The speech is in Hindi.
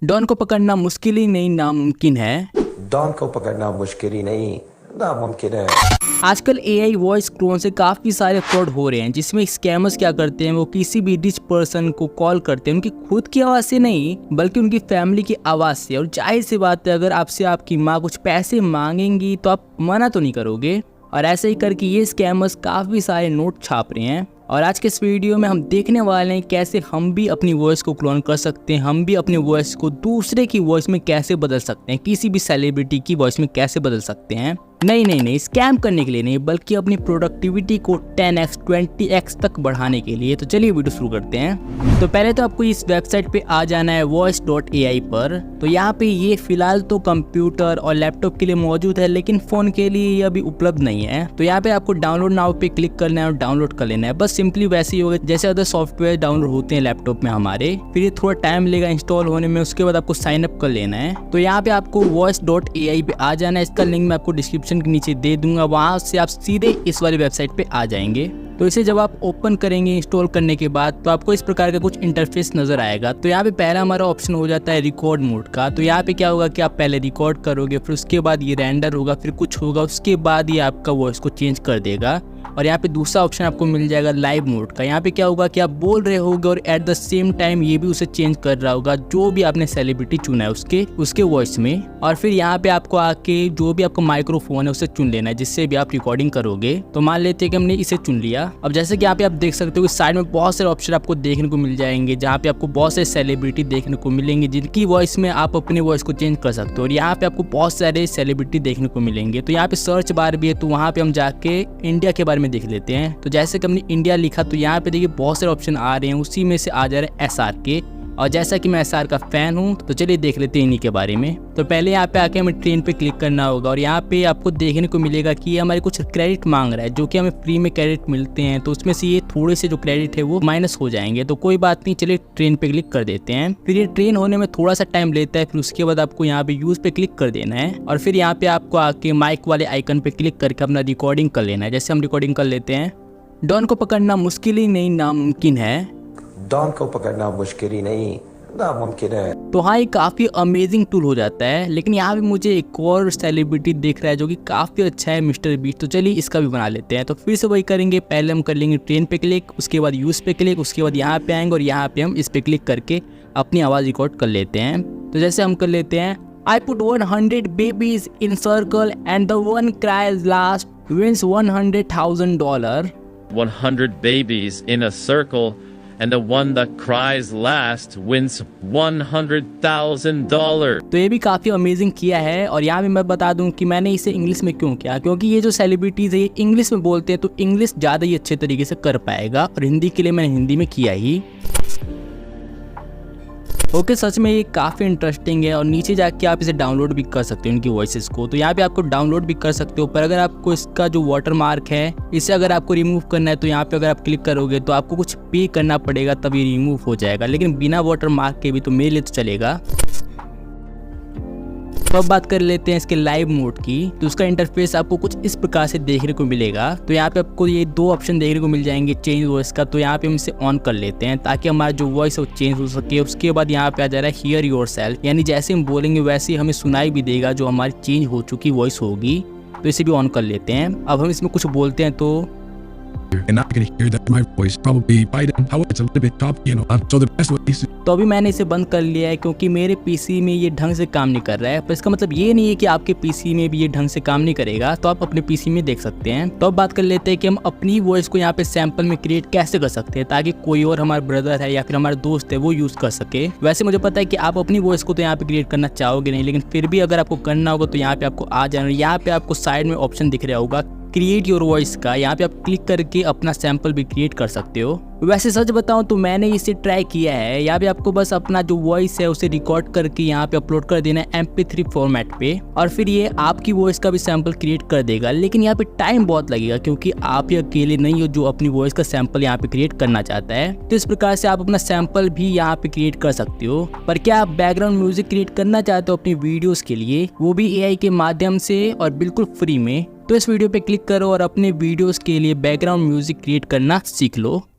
डॉन को पकड़ना मुश्किल ही नहीं नामुमकिन है। डॉन को पकड़ना मुश्किल ही नहीं नामुमकिन है। आजकल एआई वॉइस क्लोन से काफ़ी सारे फ्रॉड हो रहे हैं, जिसमें स्कैमर्स क्या करते हैं, वो किसी भी रिच पर्सन को कॉल करते हैं उनकी खुद की आवाज़ से नहीं बल्कि उनकी फैमिली की आवाज़ से। और जाहिर सी बात है, अगर आपसे आपकी माँ कुछ पैसे मांगेंगी तो आप मना तो नहीं करोगे। और ऐसे ही करके ये स्कैमर्स काफ़ी सारे नोट छाप रहे हैं। और आज के इस वीडियो में हम देखने वाले हैं कैसे हम भी अपनी वॉइस को क्लोन कर सकते हैं, हम भी अपनी वॉइस को दूसरे की वॉइस में कैसे बदल सकते हैं, किसी भी सेलिब्रिटी की वॉइस में कैसे बदल सकते हैं। नहीं, स्कैम करने के लिए नहीं, बल्कि अपनी प्रोडक्टिविटी को 10x 20x तक बढ़ाने के लिए। तो चलिए वीडियो शुरू करते हैं। तो पहले तो आपको इस वेबसाइट पे आ जाना है voice.ai पर। तो यहाँ पे ये फिलहाल तो कंप्यूटर और लैपटॉप के लिए मौजूद है, लेकिन फ़ोन के लिए ये अभी उपलब्ध नहीं है। तो यहाँ पे आपको डाउनलोड नाउ पे क्लिक करना है और डाउनलोड कर लेना है। बस सिंपली वैसे ही होगा जैसे अदर सॉफ्टवेयर डाउनलोड होते हैं लैपटॉप में हमारे। फिर ये थोड़ा टाइम लेगा इंस्टॉल होने में, उसके बाद आपको साइन अप कर लेना है। तो यहाँ पे आपको voice.ai पे आ जाना है। इसका लिंक मैं आपको डिस्क्रिप्शन के नीचे दे दूंगा, वहां से आप सीधे इस वाली वेबसाइट पे आ जाएंगे। तो इसे जब आप ओपन करेंगे इंस्टॉल करने के बाद, तो आपको इस प्रकार का कुछ इंटरफेस नजर आएगा। तो यहाँ पे पहला हमारा ऑप्शन हो जाता है रिकॉर्ड मोड का। तो यहाँ पे क्या होगा कि आप पहले रिकॉर्ड करोगे, फिर उसके बाद ये रेंडर होगा, फिर कुछ होगा, उसके बाद ये आपका वॉइस को चेंज कर देगा। और यहाँ पे दूसरा ऑप्शन आपको मिल जाएगा लाइव मोड का। यहाँ पे क्या होगा कि आप बोल रहे होगे और एट द सेम टाइम ये भी उसे चेंज कर रहा होगा, जो भी आपने सेलिब्रिटी चुना है उसके वॉइस में। और फिर यहाँ पे आपको आके जो भी आपका माइक्रोफोन है उसे चुन लेना है, जिससे भी आप रिकॉर्डिंग करोगे। तो मान लेते हैं कि हमने इसे चुन लिया। अब जैसे कि यहाँ पे आप देख सकते हो कि साइड में बहुत सारे ऑप्शन आपको देखने को मिल जाएंगे, जहाँ पे आपको बहुत सारे सेलिब्रिटी देखने को मिलेंगे जिनकी वॉइस में आप अपने वॉइस को चेंज कर सकते हो। और यहाँ पे आपको बहुत सारे सेलिब्रिटी देखने को मिलेंगे। तो यहाँ पे सर्च बार भी है, तो वहाँ पे हम जाके इंडिया के बारे में देख लेते हैं। तो जैसे कि हमने इंडिया लिखा, तो यहाँ पे देखिए बहुत सारे ऑप्शन आ रहे हैं, उसी में से आ जा रहा है SRK। और जैसा कि मैं SR का फैन हूँ, तो चलिए देख लेते हैं इन्हीं के बारे में। तो पहले यहाँ पे आके हमें ट्रेन पे क्लिक करना होगा और यहाँ पे आपको देखने को मिलेगा कि ये हमारे कुछ क्रेडिट मांग रहा है, जो कि हमें फ्री में क्रेडिट मिलते हैं। तो उसमें से ये थोड़े से जो क्रेडिट है वो माइनस हो जाएंगे। तो कोई बात नहीं, चलिए ट्रेन पे क्लिक कर देते हैं। फिर ये ट्रेन होने में थोड़ा सा टाइम लेता है। फिर उसके बाद आपको यहाँ पे यूज पे क्लिक कर देना है और फिर यहाँ पे आपको आके माइक वाले आइकन पे क्लिक करके अपना रिकॉर्डिंग कर लेना है। जैसे हम रिकॉर्डिंग कर लेते हैं। डॉन को पकड़ना मुश्किल ही नहीं नामुमकिन है। डॉन को पकड़ना मुश्किल ही नहीं नामुमकिन है। तो हाँ, ये काफ़ी अमेजिंग टूल हो जाता है। लेकिन यहाँ पे मुझे एक और सेलिब्रिटी दिख रहा है जो कि काफ़ी अच्छा है, मिस्टर बीस्ट। तो चलिए इसका भी बना लेते हैं। तो फिर से वही करेंगे, पहले हम कर लेंगे ट्रेन पे क्लिक, उसके बाद यूज़ पे क्लिक, उसके बाद यहाँ पे आएंगे और यहाँ पे हम इस पे क्लिक करके अपनी आवाज़ रिकॉर्ड कर लेते हैं। तो जैसे हम कर लेते हैं, I put 100 babies in circle and the one cries last wins $100,000. 100 babies in a circle, and the one that cries last wins $100,000. तो ये भी काफ़ी अमेजिंग किया है। और यहाँ भी मैं बता दूं कि मैंने इसे इंग्लिश में क्यों किया, क्योंकि ये जो सेलिब्रिटीज़ है ये इंग्लिश में बोलते हैं, तो इंग्लिश ज़्यादा ही अच्छे तरीके से कर पाएगा। और हिंदी के लिए मैंने हिंदी में किया ही। ओके, सच में ये काफ़ी इंटरेस्टिंग है। और नीचे जाके आप इसे डाउनलोड भी कर सकते हो इनकी वॉइसेस को। तो यहाँ पे आपको डाउनलोड भी कर सकते हो, पर अगर आपको इसका जो वाटर मार्क है इसे अगर आपको रिमूव करना है, तो यहाँ पे अगर आप क्लिक करोगे तो आपको कुछ पे करना पड़ेगा, तब ये रिमूव हो जाएगा। लेकिन बिना वाटर मार्क के भी तो मेरे लिए तो चलेगा। तो अब बात कर लेते हैं इसके लाइव मोड की। तो उसका इंटरफेस आपको कुछ इस प्रकार से देखने को मिलेगा। तो यहाँ पे आपको ये दो ऑप्शन देखने को मिल जाएंगे चेंज वॉइस का। तो यहाँ पे हम इसे ऑन कर लेते हैं ताकि हमारा जो वॉइस है वो चेंज हो सके। उसके बाद यहाँ पे आ जा रहा है हियर योरसेल्फ, यानी जैसे हम बोलेंगे वैसे ही हमें सुनाई भी देगा जो हमारी चेंज हो चुकी वॉइस होगी। तो इसे भी ऑन कर लेते हैं। अब हम इसमें कुछ बोलते हैं तो and I can hear that my voice probably bite and how it's a little bit top, so the best way is तो अभी मैंने इसे बंद कर लिया है, क्योंकि मेरे पीसी में ये ढंग से काम नहीं कर रहा है। पर इसका मतलब ये नहीं है कि आपके पीसी में भी ये ढंग से काम नहीं करेगा। तो आप अपने पीसी में देख सकते हैं। तो अब बात कर लेते हैं कि हम अपनी वॉइस को यहाँ पे सैंपल में क्रिएट कैसे कर सकते हैं, ताकि कोई और हमारा ब्रदर है या फिर हमारा दोस्त है वो यूज़ कर सके। वैसे मुझे पता है कि आप अपनी वॉइस को तो यहाँ पे क्रिएट करना चाहोगे नहीं, लेकिन फिर भी अगर आपको करना होगा तो यहाँ पे आपको आ जाना। यहाँ पे आपको साइड में ऑप्शन दिख रहा होगा क्रिएट योर वॉइस का। यहाँ पे आप क्लिक करके अपना सैंपल भी क्रिएट कर सकते हो। वैसे सच बताऊं तो मैंने इसे ट्राई किया है। यहाँ पे आपको बस अपना जो वॉइस है उसे रिकॉर्ड करके यहाँ पे अपलोड कर देना है MP3 फॉर्मेट पे, और फिर ये आपकी वॉइस का भी सैंपल क्रिएट कर देगा। लेकिन यहाँ पे टाइम बहुत लगेगा, क्योंकि आप ही अकेले नहीं हो जो अपनी वॉइस का सैंपल यहाँ पे क्रिएट करना चाहता है। तो इस प्रकार से आप अपना सैंपल भी यहाँ पे क्रिएट कर सकते हो। पर क्या आप बैकग्राउंड म्यूजिक क्रिएट करना चाहते हो अपनी वीडियोज के लिए, वो भी AI के माध्यम से और बिल्कुल फ्री में? तो इस वीडियो पे क्लिक करो और अपने वीडियोस के लिए बैकग्राउंड म्यूजिक क्रिएट करना सीख लो।